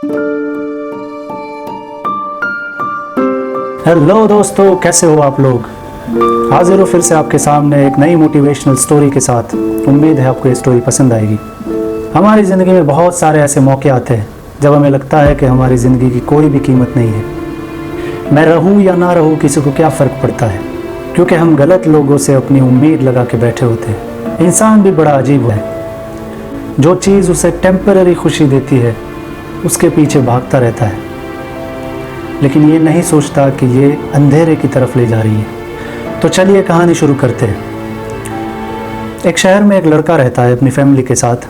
Hello दोस्तों, कैसे हो आप लोग। हाजिर हो फिर से आपके सामने एक नई मोटिवेशनल स्टोरी के साथ। उम्मीद है आपको ये स्टोरी पसंद आएगी। हमारी ज़िंदगी में बहुत सारे ऐसे मौके आते हैं जब हमें लगता है कि हमारी ज़िंदगी की कोई भी कीमत नहीं है। मैं रहूँ या ना रहूँ, किसी को क्या फ़र्क पड़ता है, क्योंकि हम गलत लोगों से अपनी उम्मीद लगा के बैठे होते हैं। इंसान भी बड़ा अजीब है, जो चीज़ उसे टेम्पररी खुशी देती है उसके पीछे भागता रहता है, लेकिन ये नहीं सोचता कि ये अंधेरे की तरफ ले जा रही है। तो चलिए कहानी शुरू करते हैं। एक शहर में एक लड़का रहता है अपनी फैमिली के साथ।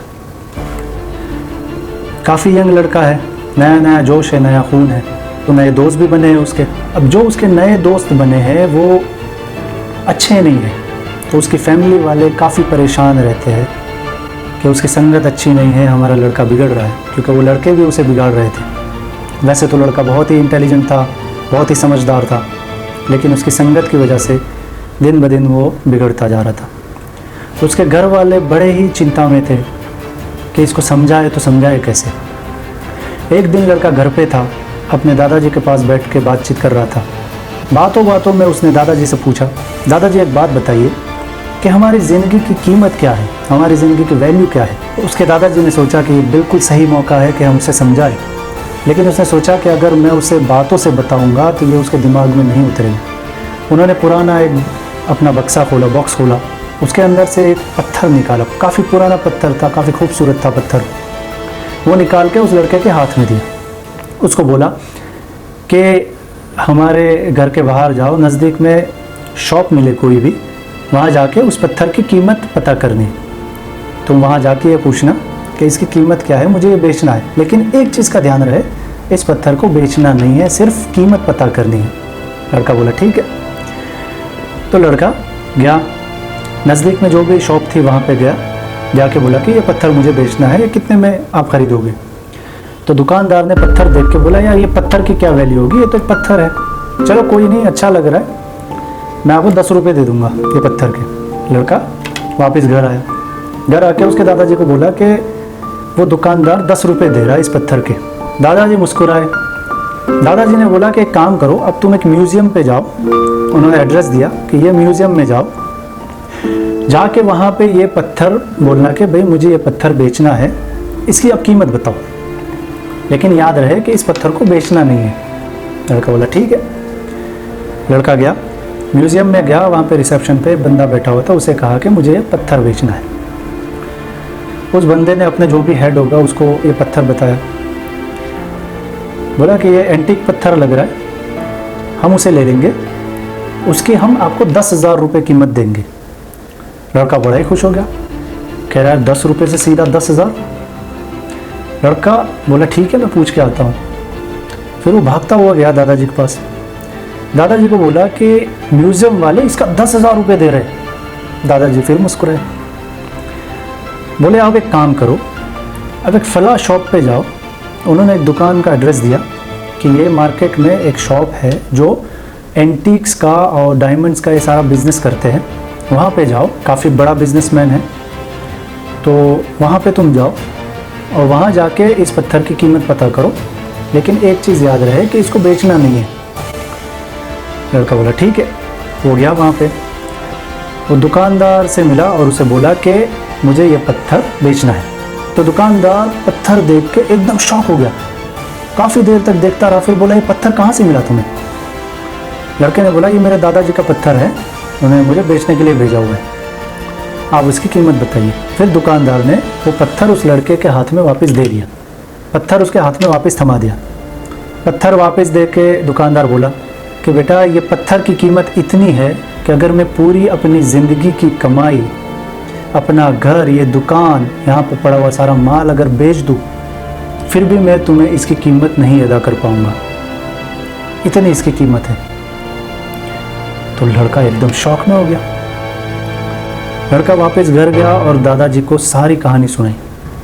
काफ़ी यंग लड़का है, नया नया जोश है, नया खून है, तो नए दोस्त भी बने हैं उसके। अब जो उसके नए दोस्त बने हैं वो अच्छे नहीं हैं, तो उसकी फैमिली वाले काफ़ी परेशान रहते हैं कि उसकी संगत अच्छी नहीं है, हमारा लड़का बिगड़ रहा है, क्योंकि वो लड़के भी उसे बिगाड़ रहे थे। वैसे तो लड़का बहुत ही इंटेलिजेंट था, बहुत ही समझदार था, लेकिन उसकी संगत की वजह से दिन ब दिन वो बिगड़ता जा रहा था। तो उसके घर वाले बड़े ही चिंता में थे कि इसको समझाए तो समझाए कैसे। एक दिन लड़का घर पे था, अपने दादाजी के पास बैठ के बातचीत कर रहा था। बातों बातों में उसने दादाजी से पूछा, दादाजी एक बात बताइए कि हमारी ज़िंदगी की कीमत क्या है, हमारी ज़िंदगी की वैल्यू क्या है। उसके दादाजी ने सोचा कि बिल्कुल सही मौका है कि हम उसे समझाएं, लेकिन उसने सोचा कि अगर मैं उसे बातों से बताऊंगा तो ये उसके दिमाग में नहीं उतरेगा। उन्होंने पुराना एक अपना बॉक्स खोला, उसके अंदर से एक पत्थर निकाला। काफ़ी पुराना पत्थर था, काफ़ी खूबसूरत था पत्थर। वो निकाल के उस लड़के के हाथ में दिया। उसको बोला कि हमारे घर के बाहर जाओ, नज़दीक में शॉप मिले कोई भी, वहाँ जाके उस पत्थर की कीमत पता करनी। तुम वहाँ जाके ये पूछना कि इसकी कीमत क्या है, मुझे ये बेचना है, लेकिन एक चीज़ का ध्यान रहे, इस पत्थर को बेचना नहीं है, सिर्फ कीमत पता करनी है। लड़का बोला ठीक है। तो लड़का गया, नज़दीक में जो भी शॉप थी वहाँ पे गया, जाके बोला कि ये पत्थर मुझे बेचना है, ये कितने में आप खरीदोगे। तो दुकानदार ने पत्थर देख के बोला, यार ये पत्थर की क्या वैल्यू होगी, ये तो एक पत्थर है, चलो कोई नहीं, अच्छा लग रहा है, मैं आपको 10 रुपये दे दूँगा ये पत्थर के। लड़का वापस घर आया, घर आके उसके दादाजी को बोला कि वो दुकानदार 10 रुपये दे रहा है इस पत्थर के। दादाजी मुस्कुराए। दादाजी ने बोला कि एक काम करो, अब तुम एक म्यूज़ियम पे जाओ। उन्होंने एड्रेस दिया कि ये म्यूज़ियम में जाओ, जाके वहाँ पे ये पत्थर बोलना कि भाई मुझे ये पत्थर बेचना है, इसकी अब कीमत बताओ, लेकिन याद रहे कि इस पत्थर को बेचना नहीं है। लड़का बोला ठीक है। लड़का गया, म्यूज़ियम में गया, वहाँ पे रिसेप्शन पे बंदा बैठा हुआ था, उसे कहा कि मुझे ये पत्थर बेचना है। उस बंदे ने अपने जो भी हेड होगा उसको ये पत्थर बताया। बोला कि ये एंटीक पत्थर लग रहा है, हम उसे ले लेंगे, उसकी हम आपको 10,000 रुपये कीमत देंगे। लड़का बड़ा ही खुश हो गया, कह रहा है 10 रुपये से सीधा 10,000। लड़का बोला ठीक है, मैं पूछ के आता हूँ। फिर वो भागता हुआ गया दादाजी के पास। दादाजी को बोला कि म्यूज़ियम वाले इसका 10,000 रुपये दे रहे। दादाजी फिर मुस्कुराए, बोले आप एक काम करो, अब एक फला शॉप पे जाओ। उन्होंने एक दुकान का एड्रेस दिया कि ये मार्केट में एक शॉप है जो एंटीक्स का और डायमंड्स का ये सारा बिज़नेस करते हैं, वहाँ पे जाओ, काफ़ी बड़ा बिजनेसमैन है, तो वहाँ पे तुम जाओ और वहाँ जाके इस पत्थर की कीमत पता करो, लेकिन एक चीज़ याद रहे कि इसको बेचना नहीं है। लड़का बोला ठीक है। वो गया वहाँ पे, वो दुकानदार से मिला और उसे बोला कि मुझे ये पत्थर बेचना है। तो दुकानदार पत्थर देख के एकदम शॉक हो गया, काफ़ी देर तक देखता रहा, फिर बोला ये पत्थर कहाँ से मिला तुम्हें। लड़के ने बोला ये मेरे दादाजी का पत्थर है, उन्होंने मुझे बेचने के लिए भेजा हुआ है, आप उसकी कीमत बताइए। फिर दुकानदार ने वो पत्थर उस लड़के के हाथ में वापस दे दिया, पत्थर उसके हाथ में वापस थमा दिया। पत्थर वापस दे के दुकानदार बोला कि बेटा ये पत्थर की कीमत इतनी है कि अगर मैं पूरी अपनी ज़िंदगी की कमाई, अपना घर, ये दुकान, यहाँ पे पड़ा हुआ सारा माल अगर बेच दूँ, फिर भी मैं तुम्हें इसकी कीमत नहीं अदा कर पाऊँगा, इतनी इसकी कीमत है। तो लड़का एकदम शॉक में हो गया। लड़का वापस घर गया और दादाजी को सारी कहानी सुनाई।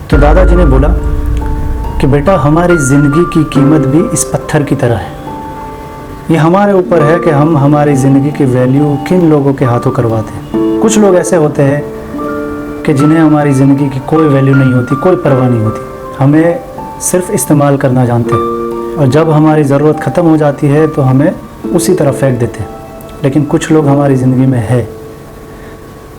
तो दादाजी ने बोला कि बेटा हमारी ज़िंदगी की कीमत भी इस पत्थर की तरह है, ये हमारे ऊपर है कि हम हमारी ज़िंदगी की वैल्यू किन लोगों के हाथों करवाते हैं। कुछ लोग ऐसे होते हैं कि जिन्हें हमारी ज़िंदगी की कोई वैल्यू नहीं होती, कोई परवाह नहीं होती, हमें सिर्फ इस्तेमाल करना जानते हैं, और जब हमारी ज़रूरत ख़त्म हो जाती है तो हमें उसी तरह फेंक देते हैं। लेकिन कुछ लोग हमारी ज़िंदगी में है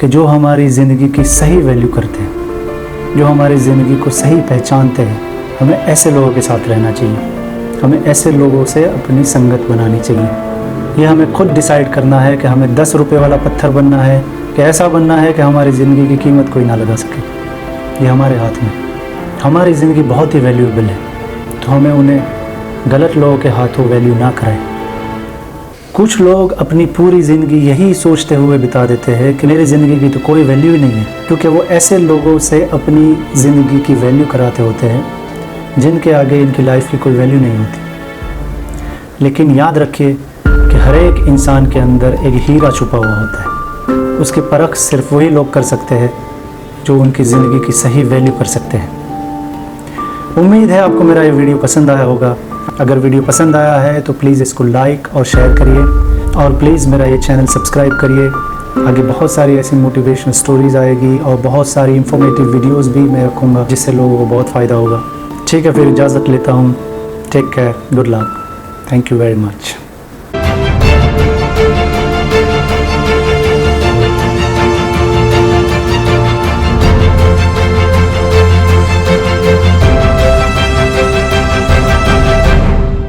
कि जो हमारी ज़िंदगी की सही वैल्यू करते हैं, जो हमारी ज़िंदगी को सही पहचानते हैं। हमें ऐसे लोगों के साथ रहना चाहिए, हमें ऐसे लोगों से अपनी संगत बनानी चाहिए। ये हमें खुद डिसाइड करना है कि हमें 10 रुपये वाला पत्थर बनना है कि ऐसा बनना है कि हमारी ज़िंदगी की कीमत कोई ना लगा सके। ये हमारे हाथ में। हमारी ज़िंदगी बहुत ही वैल्यूएबल है, तो हमें उन्हें गलत लोगों के हाथों वैल्यू ना कराएं। कुछ लोग अपनी पूरी ज़िंदगी यही सोचते हुए बिता देते हैं कि मेरी ज़िंदगी की तो कोई वैल्यू ही नहीं है, क्योंकि वो ऐसे लोगों से अपनी ज़िंदगी की वैल्यू कराते होते हैं जिनके आगे इनकी लाइफ की कोई वैल्यू नहीं होती। लेकिन याद रखिए कि हर एक इंसान के अंदर एक हीरा छुपा हुआ होता है। उसकी परख सिर्फ वही लोग कर सकते हैं जो उनकी ज़िंदगी की सही वैल्यू कर सकते हैं। उम्मीद है आपको मेरा ये वीडियो पसंद आया होगा। अगर वीडियो पसंद आया है तो प्लीज़ इसको लाइक और शेयर करिए, और प्लीज़ मेरा ये चैनल सब्सक्राइब करिए। आगे बहुत सारी ऐसी मोटिवेशनल स्टोरीज़ आएगी और बहुत सारी इंफॉर्मेटिव वीडियोस भी मैं रखूँगा जिससे लोगों को बहुत फ़ायदा होगा। ठीक है, फिर इजाज़त लेता हूँ। Take care, good luck, thank you very much.